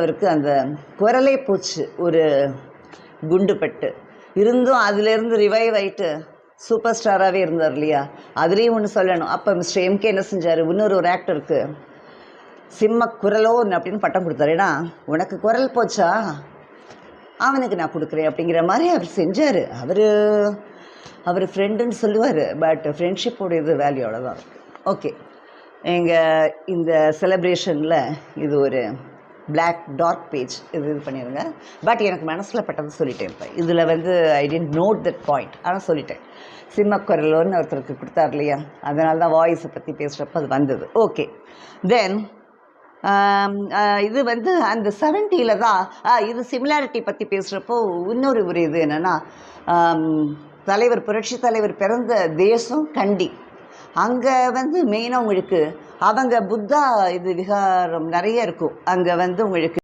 அவருக்கு அந்த குரலே போச்சு, ஒரு குண்டுப்பட்டு இருந்தும் அதிலேருந்து ரிவைவ் ஆகிட்டு சூப்பர் ஸ்டாராகவே இருந்தார் இல்லையா. அதுலேயும் ஒன்று சொல்லணும். அப்போ மிஸ்டர் எம்கே என்ன செஞ்சார், ஒரு ஆக்டருக்கு சிம்ம குரலோன்னு அப்படின்னு பட்டம் கொடுத்தாரு. ஏன்னா உனக்கு குரல் போச்சா, அவனுக்கு நான் கொடுக்குறேன் அப்படிங்கிற மாதிரி அவர் செஞ்சார். அவர் ஃப்ரெண்டுன்னு சொல்லுவார், பட் ஃப்ரெண்ட்ஷிப்போட இது வேல்யூ அவ்வளோதான். ஓகே, எங்கள் இந்த செலிப்ரேஷனில் இது ஒரு பிளாக் டார்க் பேஜ் இது பண்ணிடுங்க. பட் எனக்கு மனசில் பட்டது சொல்லிட்டேன். இப்போ இதில் ஐ டென்ட் நோட் தட் பாயிண்ட், ஆனால் சொல்லிட்டேன். சிம்மக்குரலோன்னு ஒருத்தருக்கு கொடுத்தார் இல்லையா, அதனால தான் வாய்ஸை பற்றி பேசுகிறப்ப அது வந்தது. ஓகே, தென் இது அந்த 70s தான் இது சிமிலாரிட்டி பற்றி பேசுகிறப்போ இன்னொரு இது என்னென்னா, புரட்சி தலைவர் பிறந்த தேசம் கண்டி. அங்கே மெயினாக உங்களுக்கு அவங்க புத்தா இது விகாரம் நிறைய இருக்கும். அங்கே உங்களுக்கு